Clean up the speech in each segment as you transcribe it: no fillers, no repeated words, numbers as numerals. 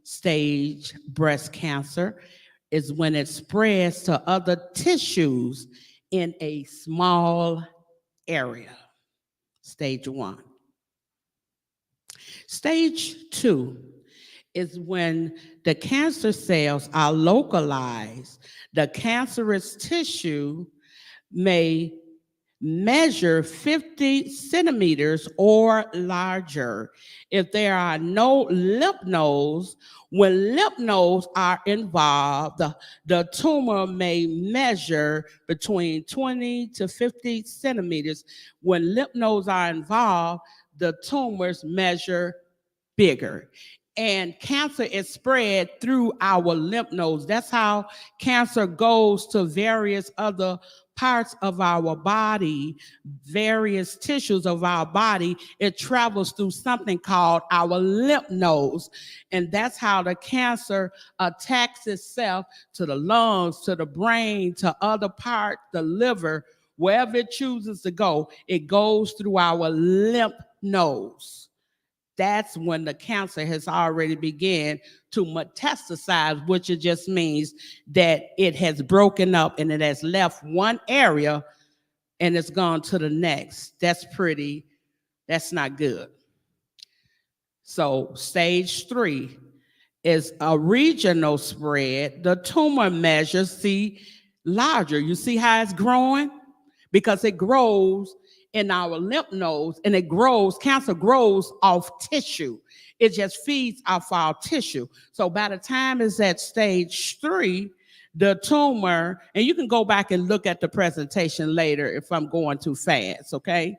stage breast cancer is when it spreads to other tissues in a small area. Stage 1. Stage 2 is when the cancer cells are localized. The cancerous tissue may measure 50 centimeters or larger. If there are no lymph nodes, when lymph nodes are involved, the tumor may measure between 20 to 50 centimeters. When lymph nodes are involved, the tumors measure bigger. And cancer is spread through our lymph nodes. That's how cancer goes to various other parts of our body, various tissues of our body. It travels through something called our lymph nodes. And that's how the cancer attacks itself to the lungs, to the brain, to other parts, the liver, wherever it chooses to go, it goes through our lymph nodes. That's when the cancer has already begun to metastasize, which it just means that it has broken up and it has left one area and it's gone to the next. That's not good. So stage 3 is a regional spread. The tumor measures see larger. You see how it's growing? Because it grows in our lymph nodes, and cancer grows off tissue. It just feeds off our tissue. So by the time it's at stage 3, the tumor, and you can go back and look at the presentation later if I'm going too fast, okay?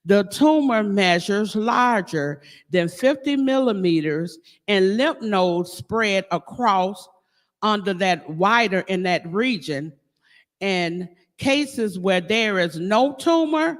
The tumor measures larger than 50 millimeters, and lymph nodes spread across under that wider in that region. And cases where there is no tumor,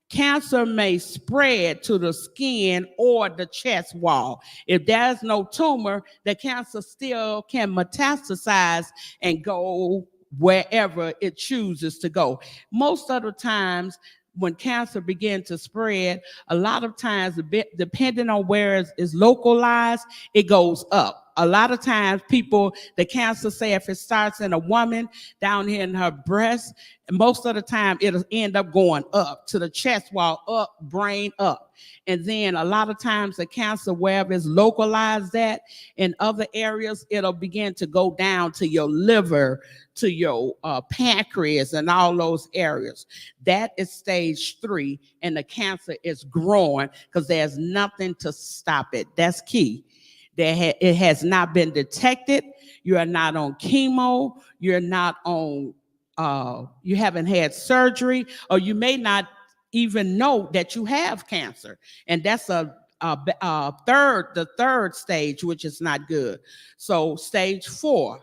cancer may spread to the skin or the chest wall. If there's no tumor, the cancer still can metastasize and go wherever it chooses to go. Most of the times, when cancer begins to spread, a lot of times, depending on where it's localized, it goes up. A lot of times the cancer, say if it starts in a woman down here in her breast, most of the time it'll end up going up to the chest wall, up, brain up. And then a lot of times the cancer, wherever it's localized at, in other areas, it'll begin to go down to your liver, to your pancreas and all those areas. That is stage 3, and the cancer is growing because there's nothing to stop it. That's key. It has not been detected. You are not on chemo. You're not on, you haven't had surgery, or you may not even know that you have cancer. And that's the third stage, which is not good. So stage 4,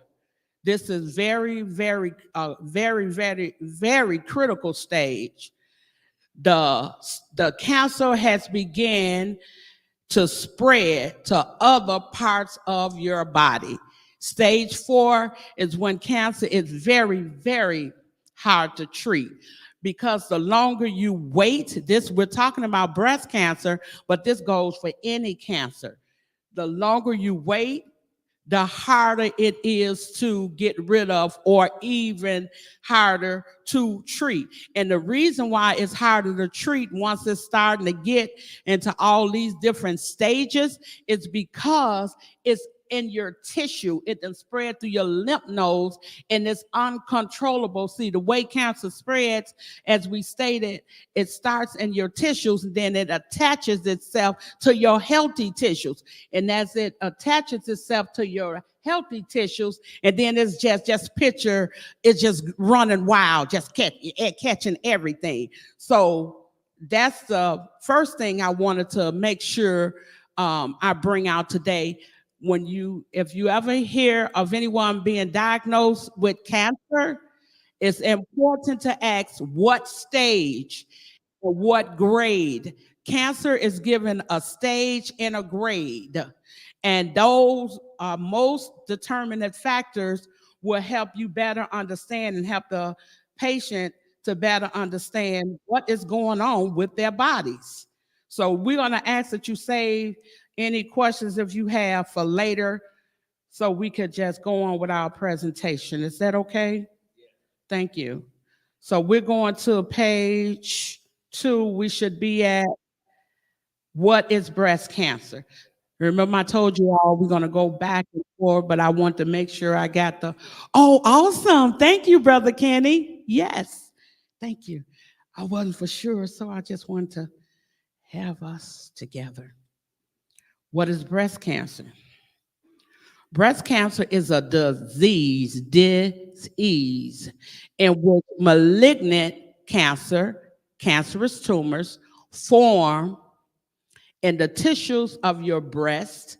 this is very, very, very critical stage. The cancer has begun to spread to other parts of your body. Stage 4 is when cancer is very, very hard to treat, because the longer you wait, we're talking about breast cancer, but this goes for any cancer. The longer you wait, the harder it is to get rid of, or even harder to treat. And the reason why it's harder to treat once it's starting to get into all these different stages is because it's in your tissue. It then spread through your lymph nodes, and it's uncontrollable. See, the way cancer spreads, as we stated, it starts in your tissues, and then it attaches itself to your healthy tissues. And as it attaches itself to your healthy tissues, and then it's just picture, it's just running wild, just catching everything. So that's the first thing I wanted to make sure I bring out today. If you ever hear of anyone being diagnosed with cancer, it's important to ask what stage or what grade. Cancer is given a stage and a grade, and those are most determinant factors will help you better understand and help the patient to better understand what is going on with their bodies. So we're going to ask that you save any questions if you have for later, so we could just go on with our presentation. Is that okay? Thank you. So we're going to page 2. We should be at what is breast cancer. Remember, I told you all we're going to go back and forth, but I want to make sure I got the. Oh, awesome. Thank you, Brother Kenny. Yes. Thank you. I wasn't for sure, so I just wanted to have us together. What is breast cancer? Breast cancer is a disease in which malignant cancerous tumors form in the tissues of your breast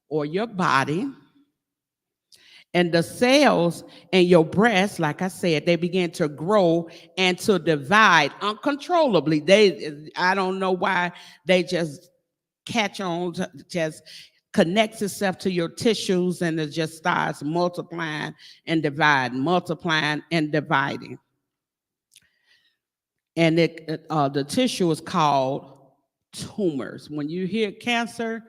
or your body. And the cells in your breast, like I said, they begin to grow and to divide uncontrollably. I don't know why they just catch on, just connects itself to your tissues, and it just starts multiplying and dividing, multiplying and dividing. And the tissue is called tumors. When you hear cancer,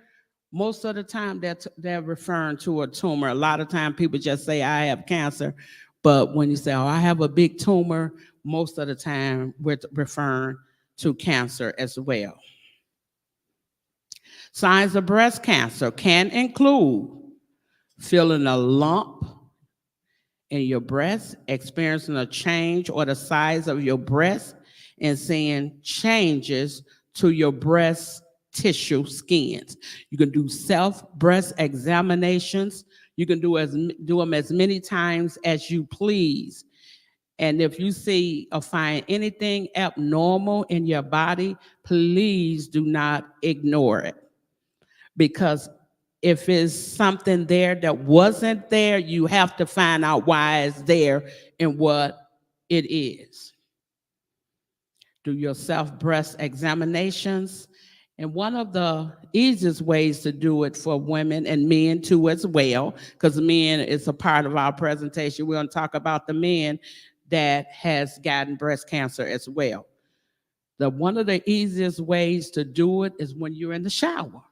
most of the time they're referring to a tumor. A lot of time people just say, I have cancer. But when you say, oh, I have a big tumor, most of the time we're referring to cancer as well. Signs of breast cancer can include feeling a lump in your breast, experiencing a change or the size of your breast, and seeing changes to your breast tissue skins. You can do self-breast examinations. You can do them as many times as you please. And if you see or find anything abnormal in your body, please do not ignore it. Because if it's something there that wasn't there, you have to find out why it's there and what it is. Do your self-breast examinations. And one of the easiest ways to do it for women and men too as well, because men is a part of our presentation. We're going to talk about the men that has gotten breast cancer as well. One of the easiest ways to do it is when you're in the shower.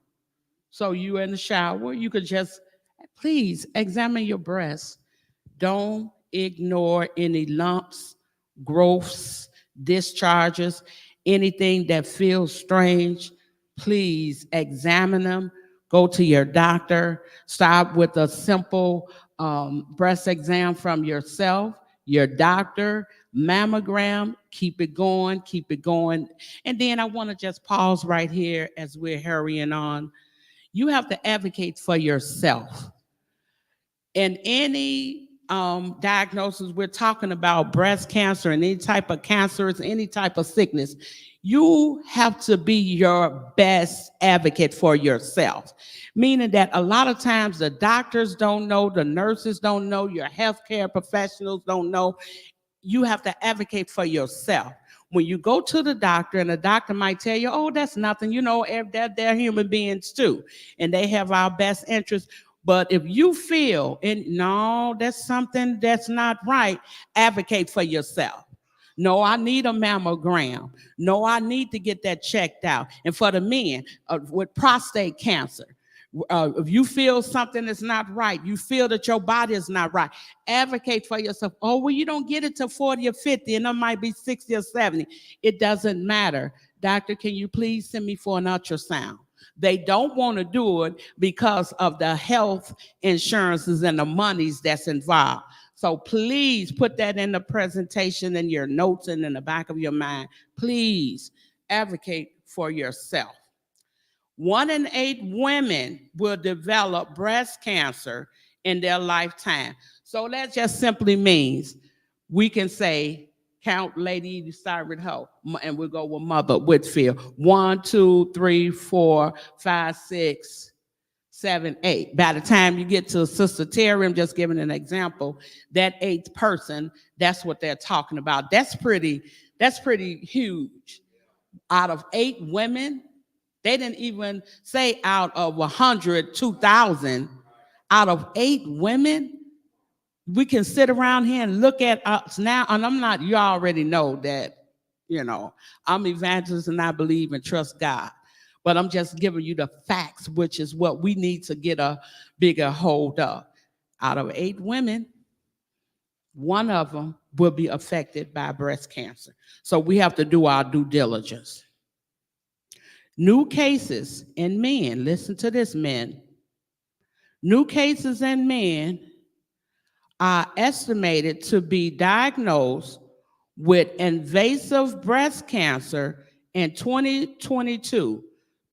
So you're in the shower, you could just, please examine your breasts. Don't ignore any lumps, growths, discharges, anything that feels strange. Please examine them. Go to your doctor. Start with a simple breast exam from yourself, your doctor, mammogram. Keep it going, keep it going. And then I want to just pause right here as we're hurrying on. You have to advocate for yourself. In any diagnosis, we're talking about breast cancer and any type of cancerous, any type of sickness, you have to be your best advocate for yourself. Meaning that a lot of times the doctors don't know, the nurses don't know, your healthcare professionals don't know. You have to advocate for yourself. When you go to the doctor and the doctor might tell you, oh, that's nothing, you know, they're human beings too, and they have our best interests. But if you feel, and no, that's something that's not right, advocate for yourself. No, I need a mammogram. No, I need to get that checked out. And for the men with prostate cancer, if you feel something is not right, you feel that your body is not right, advocate for yourself. Oh, well, you don't get it to 40 or 50, and it might be 60 or 70. It doesn't matter. Doctor, can you please send me for an ultrasound? They don't want to do it because of the health insurances and the monies that's involved. So please put that in the presentation, in your notes, and in the back of your mind. Please advocate for yourself. 1 in 8 women will develop breast cancer in their lifetime. So that just simply means we can say, count, lady, you start with her, and we'll go with Mother Whitfield. 1, 2, 3, 4, 5, 6, 7, 8. By the time you get to Sister Terry, I'm just giving an example, that 8th person, that's what they're talking about. That's pretty huge. Out of 8 women, they didn't even say out of 100, 2,000. Out of 8 women, we can sit around here and look at us now, and you already know that, I'm evangelist and I believe and trust God. But I'm just giving you the facts, which is what we need to get a bigger hold of. Out of 8 women, one of them will be affected by breast cancer. So we have to do our due diligence. New cases in men, listen to this, men. New cases in men are estimated to be diagnosed with invasive breast cancer in 2022.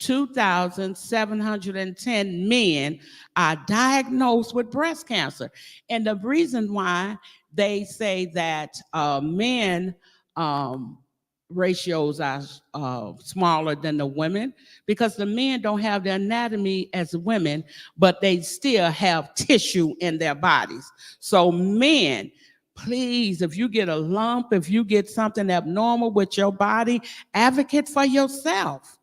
2,710 men are diagnosed with breast cancer. And the reason why they say that men ratios are smaller than the women, because the men don't have the anatomy as women, but they still have tissue in their bodies. So men, please, if you get a lump, if you get something abnormal with your body, advocate for yourself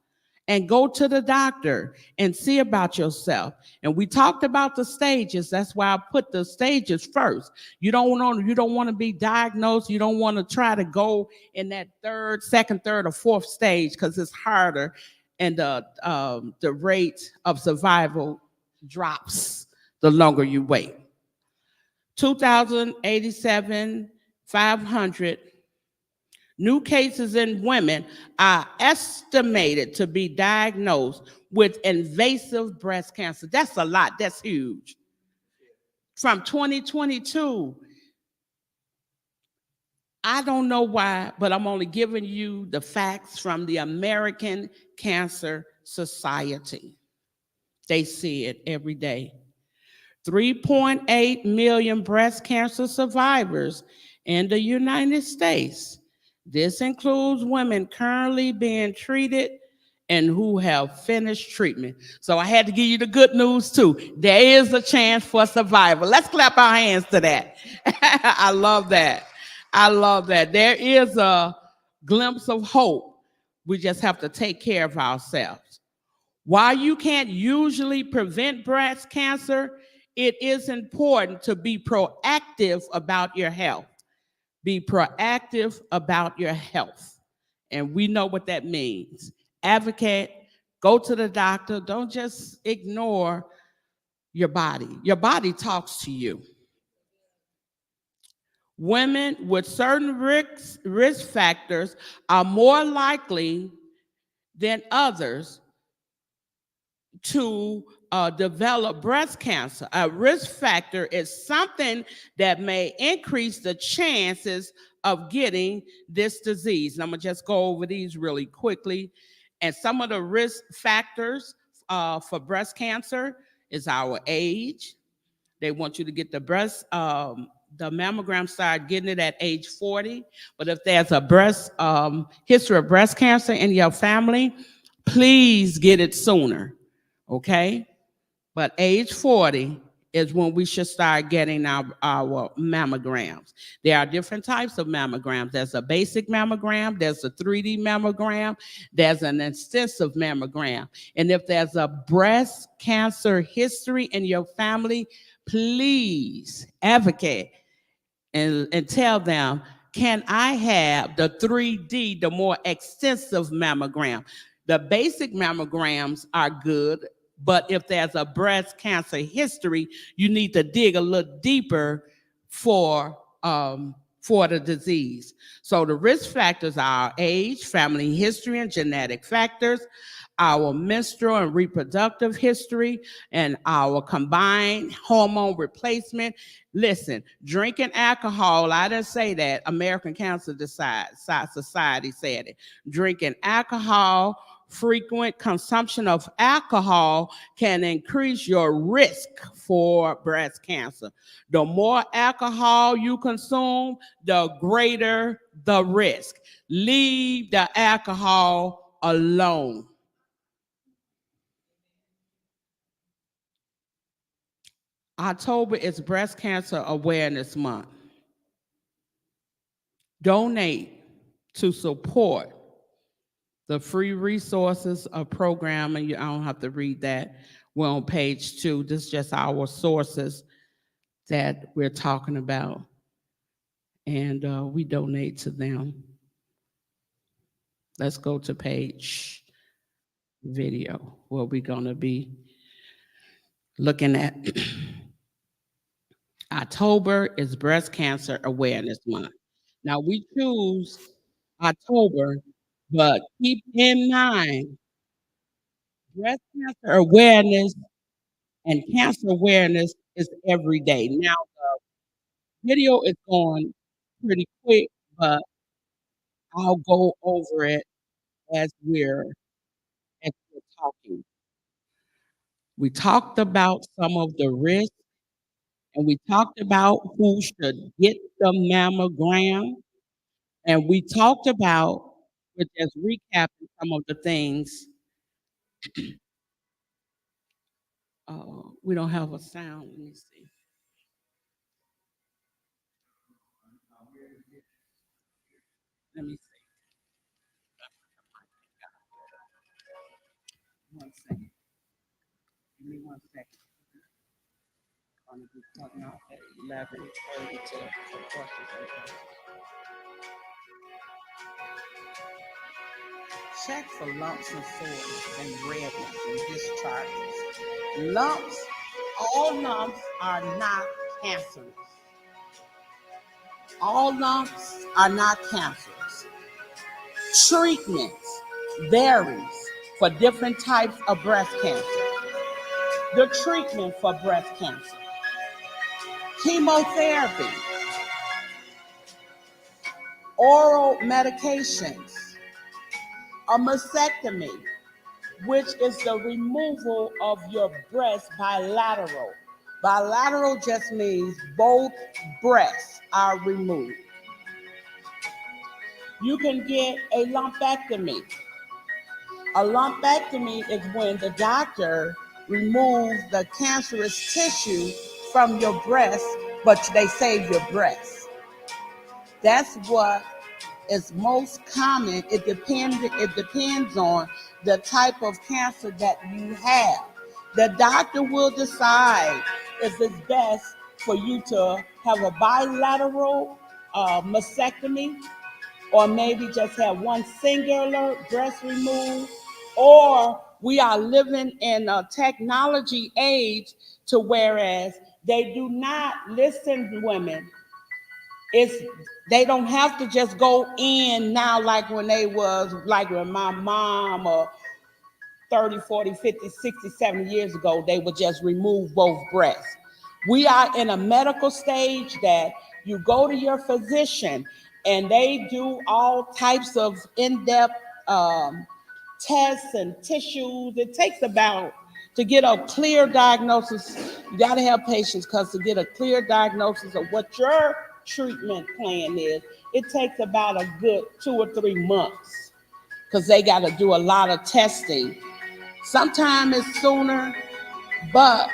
and go to the doctor and see about yourself. And we talked about the stages. That's why I put the stages first. You don't want to be diagnosed. You don't want to try to go in that second, third, or fourth stage, because it's harder, and the rate of survival drops the longer you wait. 2,087, 500 new cases in women are estimated to be diagnosed with invasive breast cancer. That's a lot. That's huge. From 2022, I don't know why, but I'm only giving you the facts from the American Cancer Society. They see it every day. 3.8 million breast cancer survivors in the United States. This includes women currently being treated and who have finished treatment. So I had to give you the good news too. There is a chance for survival. Let's clap our hands to that. I love that. I love that. There is a glimpse of hope. We just have to take care of ourselves. While you can't usually prevent breast cancer, it is important to be proactive about your health. Be proactive about your health. And we know what that means. Advocate, go to the doctor. Don't just ignore your body. Your body talks to you. Women with certain risk factors are more likely than others to develop breast cancer. A risk factor is something that may increase the chances of getting this disease. And I'm gonna just go over these really quickly. And some of the risk factors for breast cancer is our age. They want you to get the mammogram, start getting it at age 40. But if there's a history of breast cancer in your family, please get it sooner. Okay? But age 40 is when we should start getting our mammograms. There are different types of mammograms. There's a basic mammogram, there's a 3D mammogram, there's an extensive mammogram. And if there's a breast cancer history in your family, please advocate and tell them, can I have the 3D, the more extensive mammogram? The basic mammograms are good, but if there's a breast cancer history, you need to dig a little deeper for the disease. So the risk factors are our age, family history, and genetic factors, our menstrual and reproductive history, and our combined hormone replacement. Listen, drinking alcohol, I didn't say that. American Cancer Society said it. Drinking alcohol, frequent consumption of alcohol can increase your risk for breast cancer. The more alcohol you consume, the greater the risk. Leave the alcohol alone. October is Breast Cancer Awareness Month. Donate to support the free resources of programming. I don't have to read that. We're on page 2. This is just our sources that we're talking about. And we donate to them. Let's go to page video where we're going to be looking at October is Breast Cancer Awareness Month. Now we choose October, but keep in mind breast cancer awareness and cancer awareness is every day. Now the video is going pretty quick, but I'll go over it as we're talking. We talked about some of the risks and we talked about who should get the mammogram. And we talked about, we're just recapping some of the things. We don't have a sound. Let me see. Let me see. 1 second. Give me 1 second. I'm going to be pointing out at 11:30 to questions and answers. Check for lumps and sores and redness and discharges. Lumps, all lumps are not cancerous. All lumps are not cancerous. Treatments varies for different types of breast cancer. The treatment for breast cancer: chemotherapy, oral medications, a mastectomy, which is the removal of your breast bilateral. Bilateral just means both breasts are removed. You can get a lumpectomy. A lumpectomy is when the doctor removes the cancerous tissue from your breast, but they save your breast. That's what is most common. It depends on the type of cancer that you have. The doctor will decide if it's best for you to have a bilateral mastectomy, or maybe just have one singular breast removed, or we are living in a technology age to whereas they do not listen, women, it's they don't have to just go in now like when they was like when my mom or 30, 40, 50, 60, 70 years ago, they would just remove both breasts. We are in a medical stage that you go to your physician and they do all types of in-depth tests and tissues. It takes about, to get a clear diagnosis, you got to have patience, because to get a clear diagnosis of what your treatment plan is, it takes about a good 2 or 3 months, because they got to do a lot of testing. Sometimes it's sooner, but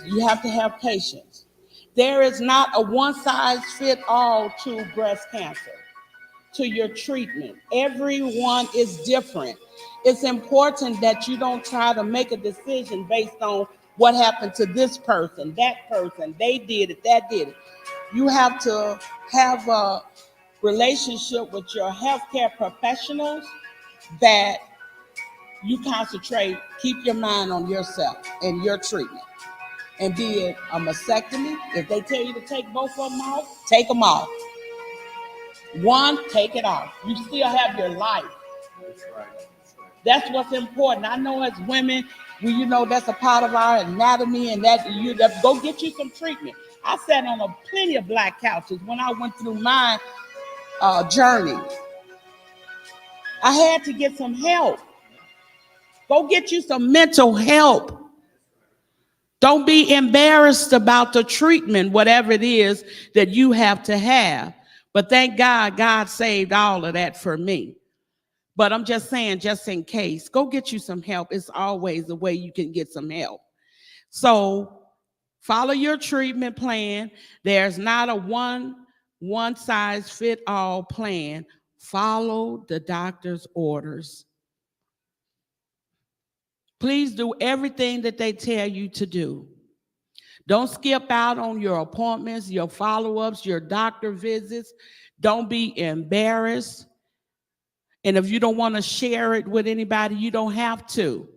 you have to have patience. There is not a one size fit all to breast cancer, to your treatment. Everyone is different. It's important that you don't try to make a decision based on what happened to this person, that person, they did it, that did it. You have to have a relationship with your healthcare professionals that you concentrate, keep your mind on yourself and your treatment. And be it a mastectomy, if they tell you to take both of them off, take them off. One, take it off. You still have your life. That's right. That's what's important. I know as women, that's a part of our anatomy, and that go get you some treatment. I sat on plenty of black couches when I went through my journey. I had to get some help. Go get you some mental help. Don't be embarrassed about the treatment, whatever it is that you have to have. But thank God, God saved all of that for me. But I'm just saying, just in case, go get you some help. It's always a way you can get some help. So follow your treatment plan. There's not a one size fit all plan. Follow the doctor's orders. Please do everything that they tell you to do. Don't skip out on your appointments, your follow-ups, your doctor visits. Don't be embarrassed. And if you don't want to share it with anybody, you don't have to.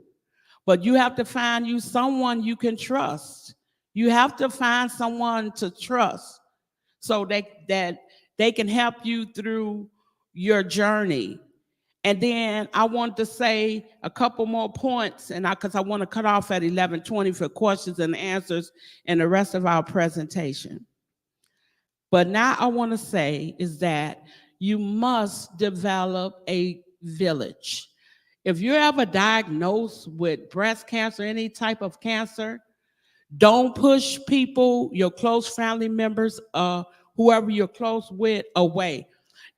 But you have to find you someone you can trust. You have to find someone to trust so that they can help you through your journey. And then I want to say a couple more points, and because I want to cut off at 11:20 for questions and answers and the rest of our presentation. But now I want to say is that you must develop a village. If you're ever diagnosed with breast cancer, any type of cancer, don't push people, your close family members, whoever you're close with, away.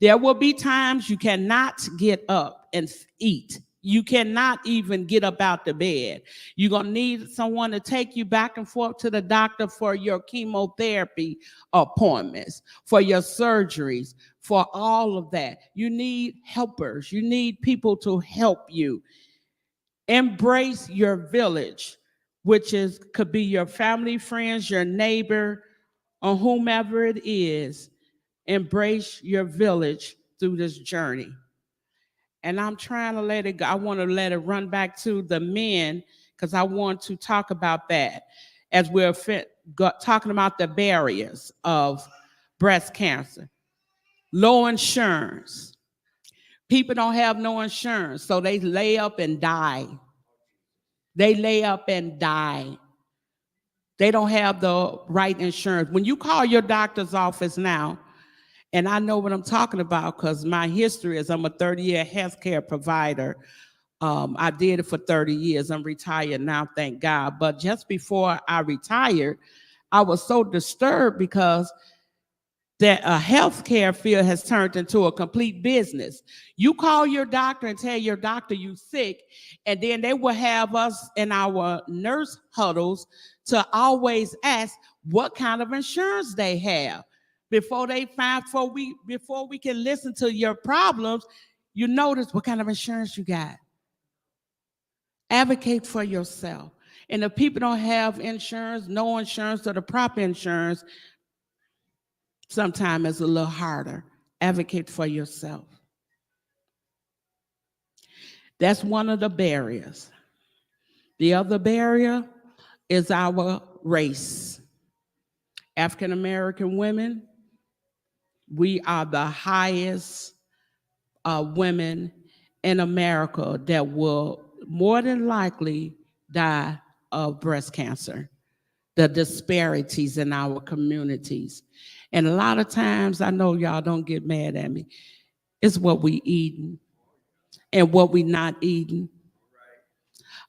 There will be times you cannot get up and eat. You cannot even get up out the bed. You're going to need someone to take you back and forth to the doctor for your chemotherapy appointments, for your surgeries, for all of that. You need helpers. You need people to help you. Embrace your village, which could be your family, friends, your neighbor, or whomever it is. Embrace your village through this journey. And I'm trying to let it go. I want to let it run back to the men because I want to talk about that as we're talking about the barriers of breast cancer. Low insurance. People don't have no insurance, so they lay up and die. They lay up and die. They don't have the right insurance. When you call your doctor's office now, and I know what I'm talking about because my history is I'm a 30-year healthcare provider. I did it for 30 years. I'm retired now, thank God. But just before I retired, I was so disturbed because that a healthcare field has turned into a complete business. You call your doctor and tell your doctor you sick, and then they will have us in our nurse huddles to always ask what kind of insurance they have. Before we can listen to your problems, you notice what kind of insurance you got. Advocate for yourself. And if people don't have insurance, no insurance or the proper insurance, sometimes it's a little harder. Advocate for yourself. That's one of the barriers. The other barrier is our race. African American women, we are the highest women in America that will more than likely die of breast cancer. The disparities in our communities. And a lot of times, I know y'all don't get mad at me, it's what we eating and what we not eating.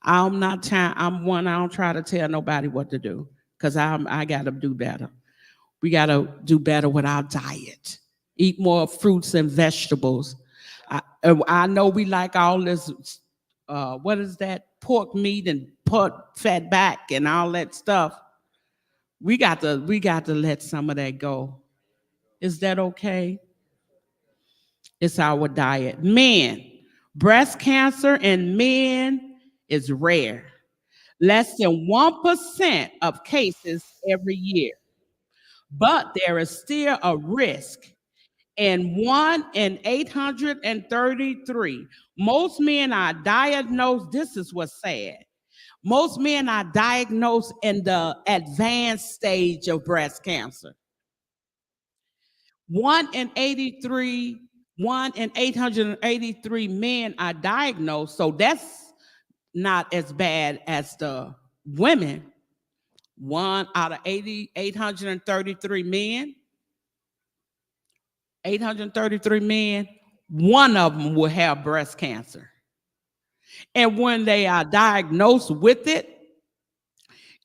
I don't try to tell nobody what to do because I got to do better. We got to do better with our diet. Eat more fruits and vegetables. I know we like all this, what is that? Pork meat and pork fat back and all that stuff. We got to let some of that go. Is that okay? It's our diet. Men, breast cancer in men is rare. Less than 1% of cases every year. But there is still a risk in 1 in 833. Most men are diagnosed, this is what's sad. Most men are diagnosed in the advanced stage of breast cancer. 1 in 83, 1 in 883 men are diagnosed, so that's not as bad as the women. 1 out of 833 men, 833 men, one of them will have breast cancer. And when they are diagnosed with it,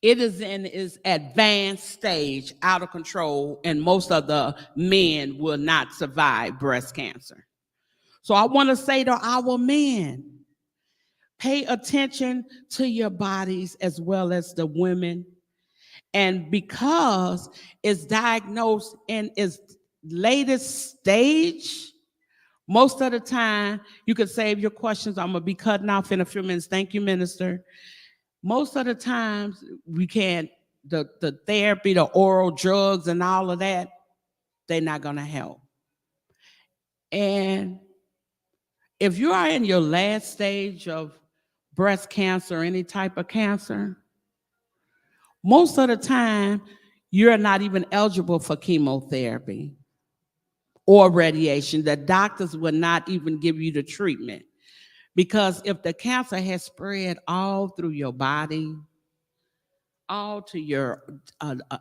it is in its advanced stage, out of control, and most of the men will not survive breast cancer. So I want to say to our men, pay attention to your bodies as well as the women. And because it's diagnosed in its latest stage, most of the time, you can save your questions. I'm going to be cutting off in a few minutes. Thank you, Minister. Most of the times, we can't, the therapy, the oral drugs and all of that, they're not going to help. And if you are in your last stage of breast cancer or any type of cancer, Most of the time, you're not even eligible for chemotherapy or radiation. The doctors will not even give you the treatment because if the cancer has spread all through your body, all to your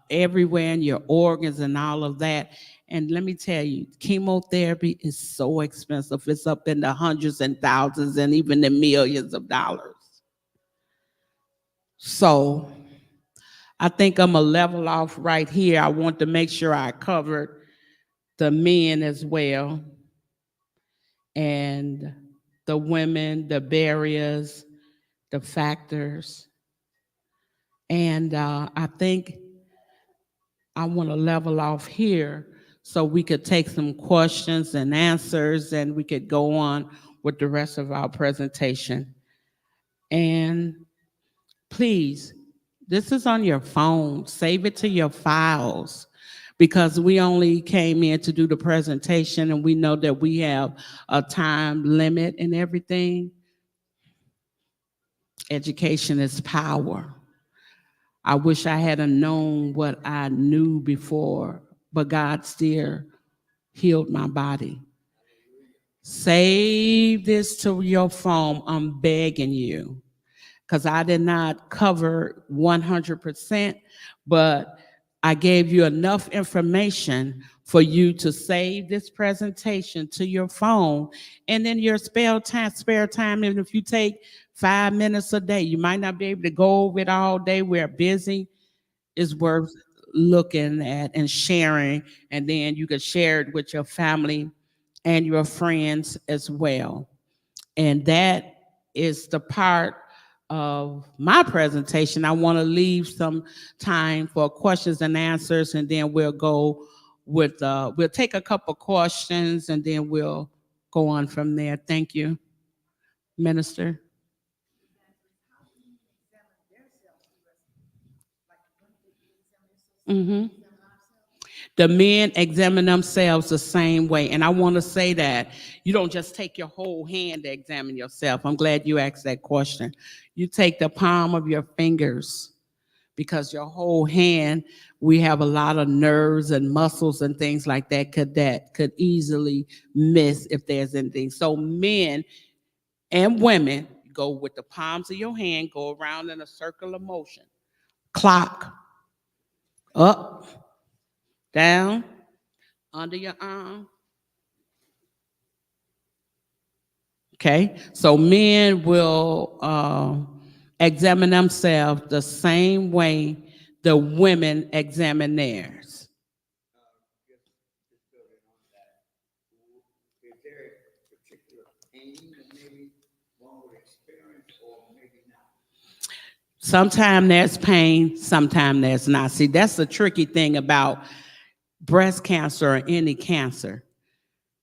everywhere in your organs and all of that. And let me tell you, chemotherapy is so expensive. It's up in the hundreds and thousands and even the millions of dollars. So I think I'm gonna level off right here. I want to make sure I covered the men as well and the women, the barriers, the factors. And I think I want to level off here so we could take some questions and answers and we could go on with the rest of our presentation. And please, this is on your phone. Save it to your files because we only came in to do the presentation and we know that we have a time limit and everything. Education is power. I wish I had known what I knew before, but God still healed my body. Save this to your phone. I'm begging you because I did not cover 100%, but I gave you enough information for you to save this presentation to your phone. And then your spare time, even if you take 5 minutes a day, you might not be able to go over it all day. We're busy. Is worth looking at and sharing, and then you could share it with your family and your friends as well. And that is the part of my presentation. I want to leave some time for questions and answers, and then we'll go with, we'll take a couple questions, and then we'll go on from there. Thank you, Minister. Mm-hmm. The men examine themselves the same way. And I want to say that you don't just take your whole hand to examine yourself. I'm glad you asked that question. You take the palm of your fingers because your whole hand, we have a lot of nerves and muscles and things like that could easily miss if there's anything. So men and women go with the palms of your hand, go around in a circular motion. Clock up, down, under your arm. Okay, so men will examine themselves the same way the women examine theirs. Sometimes there's pain, sometimes there's not. See, that's the tricky thing about breast cancer or any cancer.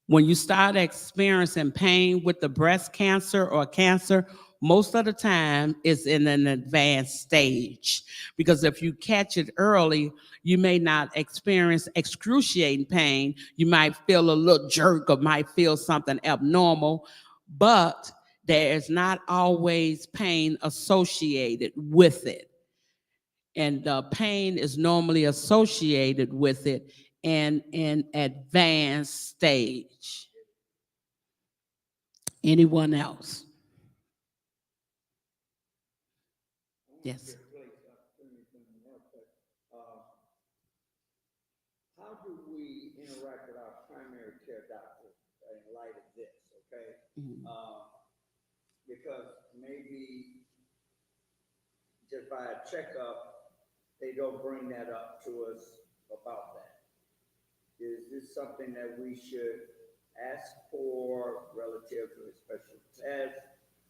When you start experiencing pain with the breast cancer or cancer, most of the time it's in an advanced stage. Because if you catch it early, you may not experience excruciating pain. You might feel a little jerk or might feel something abnormal, but there is not always pain associated with it. And the pain is normally associated with it in an advanced stage. Anyone else? Yes. How do we interact with our primary care doctor in light of this? Okay, because maybe just by a checkup, they don't bring that up to us about that. Is this something that we should ask for relative to a special test,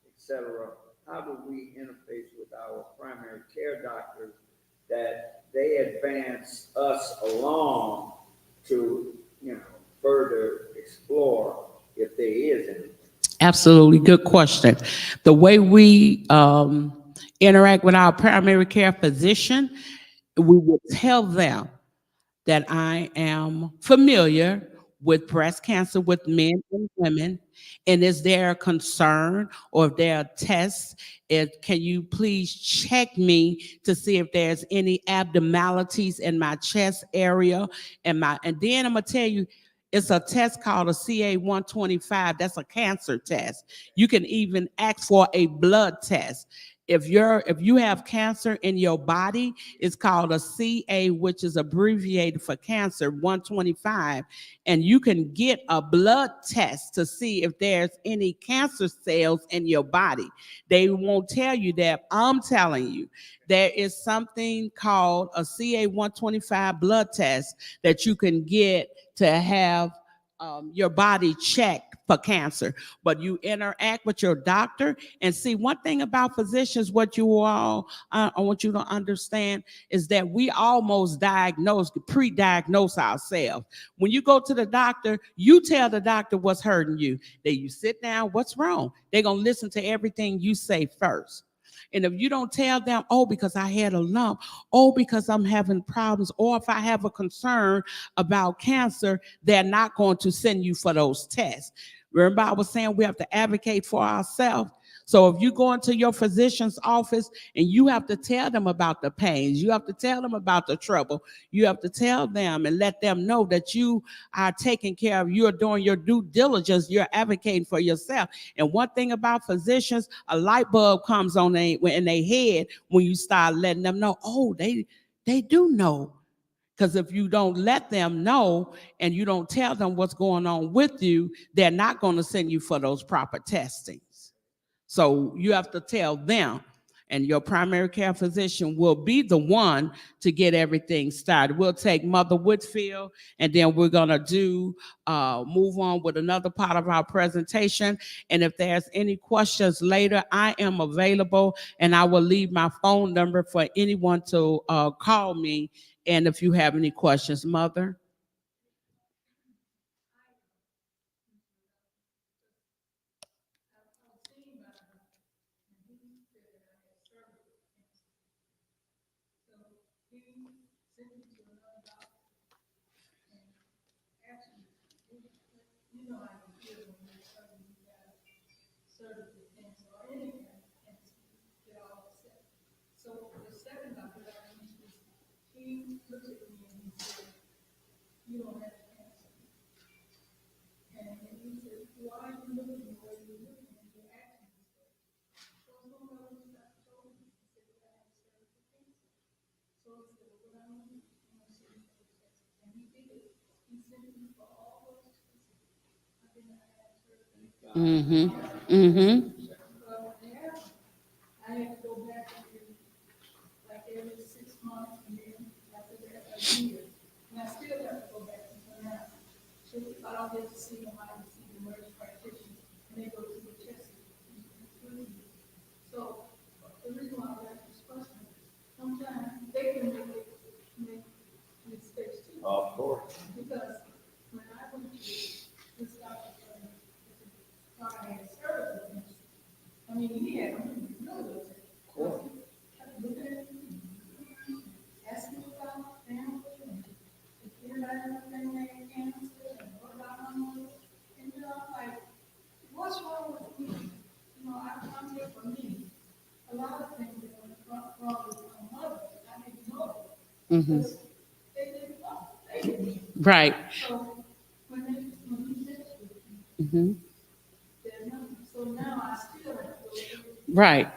etc.? How do we interface with our primary care doctors that they advance us along to, further explore if there is anything? Absolutely, good question. The way we interact with our primary care physician, we will tell them that I am familiar with breast cancer with men and women, And is there a concern or if there are tests? Can you please check me to see if there's any abnormalities in my chest area and then I'm gonna tell you it's a test called a CA-125. That's a cancer test. You can even ask for a blood test. If you have cancer in your body, it's called a CA, which is abbreviated for cancer 125, and you can get a blood test to see if there's any cancer cells in your body. They won't tell you that. I'm telling you, there is something called a CA 125 blood test that you can get to have your body checked for cancer. But you interact with your doctor and see one thing about physicians, what you all, I want you to understand is that we almost pre-diagnose ourselves. When you go to the doctor, you tell the doctor what's hurting you. Then you sit down, what's wrong? They're going to listen to everything you say first. And if you don't tell them, oh, because I had a lump, oh, because I'm having problems, or if I have a concern about cancer, they're not going to send you for those tests. Remember, I was saying we have to advocate for ourselves. So if you go into your physician's office and you have to tell them about the pains, you have to tell them about the trouble, you have to tell them and let them know that you are taking care of, you're doing your due diligence, you're advocating for yourself. And one thing about physicians, a light bulb comes on in their head when you start letting them know, oh, they do know. Because if you don't let them know and you don't tell them what's going on with you, they're not going to send you for those proper testings. So you have to tell them, and your primary care physician will be the one to get everything started. We'll take Mother Whitfield, and then we're going to move on with another part of our presentation. And if there's any questions later, I am available, and I will leave my phone number for anyone to call me. And if you have any questions, Mother. Mm-hmm. Mm-hmm. Of course. Of course. Mm-hmm. Right. Mm-hmm. Right.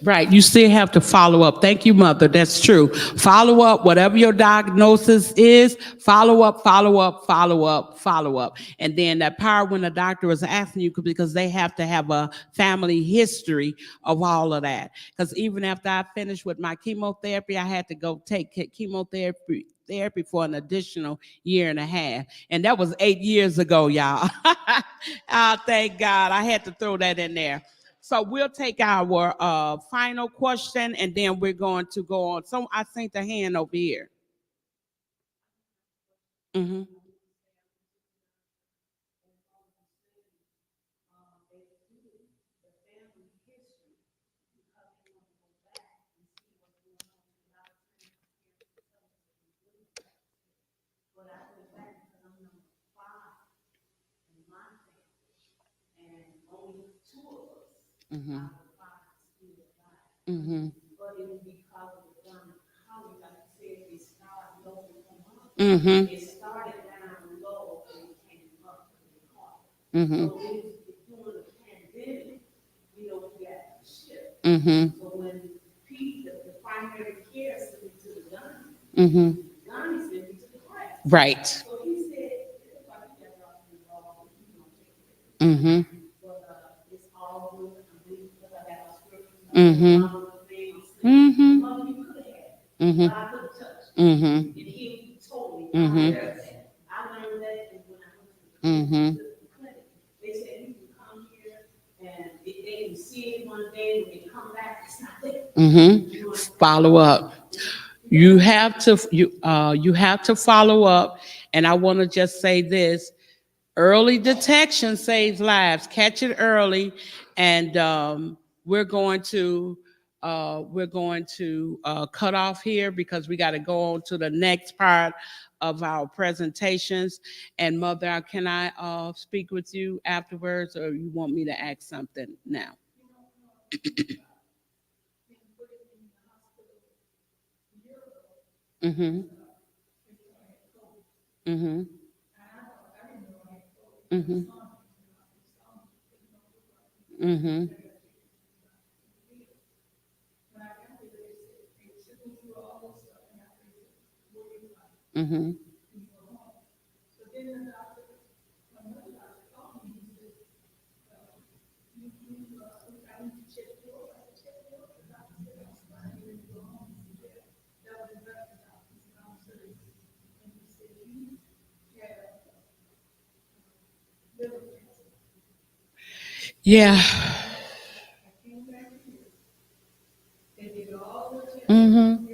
Right. You still have to follow up. Thank you, Mother. That's true. Follow up, whatever your diagnosis is, follow up, follow up, follow up, follow up. And then that part when the doctor is asking you, because they have to have a family history of all of that. Because even after I finished with my chemotherapy, I had to go take chemotherapy for an additional year and a half. And that was 8 years ago, y'all. Oh, thank God. I had to throw that in there. So we'll take our final question and then we're going to go on. So I sent the hand over here. Mm-hmm. Mm-hmm. Mm-hmm. Mm-hmm. Mm-hmm. Mm-hmm. Mm-hmm. Right. Mm-hmm. Mm-hmm. Mm-hmm. Mm-hmm. Mm-hmm. Mm-hmm. Yes. Mm-hmm. Mm-hmm. Follow up. You have to follow up. And I want to just say this: early detection saves lives. Catch it early, and we're going to cut off here because we got to go on to the next part of our presentations. And Mother, can I speak with you afterwards, or you want me to ask something now? Mm-hmm. Mm-hmm. Mm-hmm. Mm-hmm. Mm-hmm. Yeah. Mm-hmm.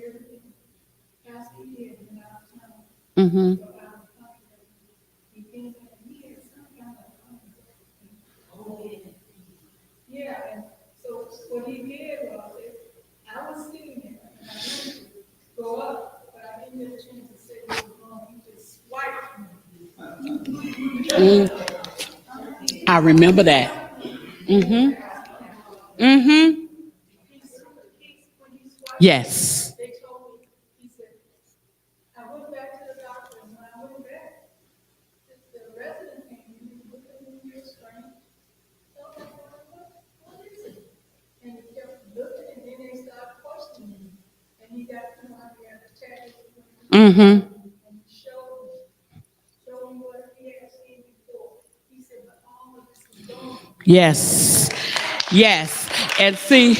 Mm-hmm. Mm. I remember that. Mm-hmm. Mm-hmm. Yes. Mm-hmm. Yes. Yes. And see,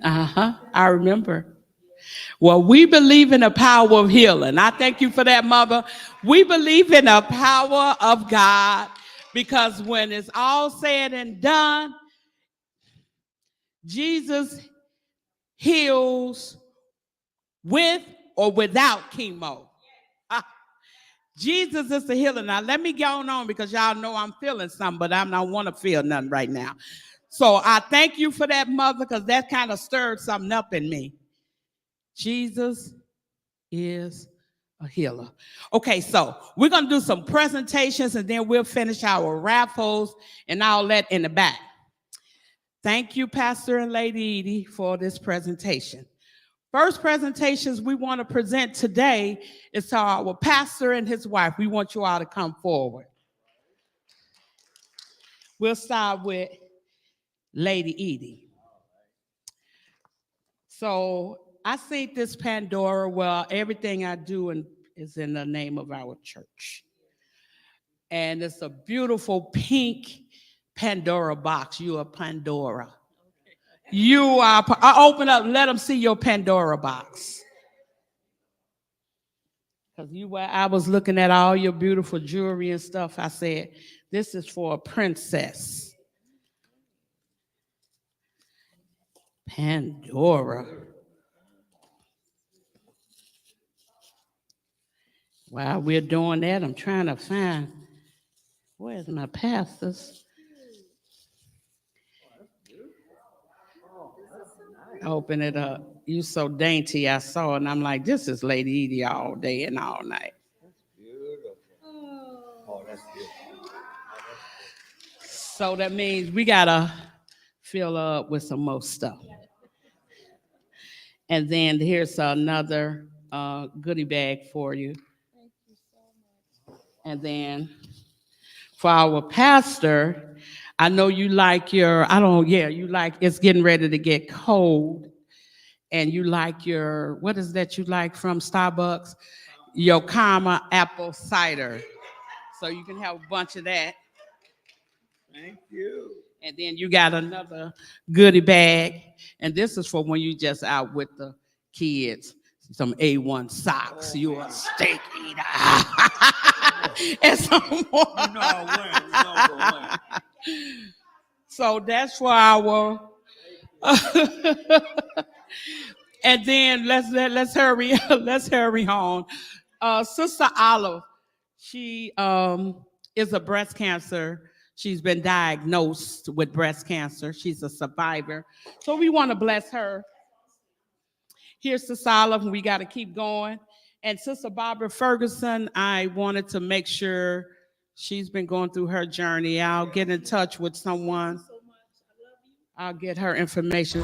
uh-huh. I remember. Well, we believe in the power of healing. I thank you for that, Mother. We believe in the power of God because when it's all said and done, Jesus heals with or without chemo. Ah, Jesus is the healer. Now, let me go on because y'all know I'm feeling something, but I don't want to feel nothing right now. So I thank you for that, Mother, because that kind of stirred something up in me. Jesus is a healer. Okay, so we're going to do some presentations and then we'll finish our raffles and all that in the back. Thank you, Pastor and Lady Edie, for this presentation. First presentations we want to present today is to our pastor and his wife. We want you all to come forward. We'll start with Lady Edie. So I think this Pandora, well, everything I do is in the name of our church. And it's a beautiful pink Pandora box. You are Pandora. You are, open up, let them see your Pandora box. Because I was looking at all your beautiful jewelry and stuff. I said, this is for a princess. Pandora. While we're doing that, I'm trying to find, where's my pastors? Open it up. You so dainty, I saw, and I'm like, this is Lady Edie all day and all night. That's good. So that means we gotta fill up with some more stuff. And then here's another goodie bag for you. And then for our pastor, I know you like your, I don't, yeah, you like, it's getting ready to get cold. And you like your, what is that you like from Starbucks? Your Karma apple cider. So you can have a bunch of that. Thank you. And then you got another goodie bag. And this is for when you just out with the kids. Some A1 socks. You a steak eater. And some more. You know I win. So that's for our. And then let's hurry let's hurry on. Sister Olive, she is a breast cancer. She's been diagnosed with breast cancer. She's a survivor. So we want to bless her. Here's Sister Olive, and we got to keep going. And Sister Barbara Ferguson, I wanted to make sure she's been going through her journey. I'll get in touch with someone. I'll get her information.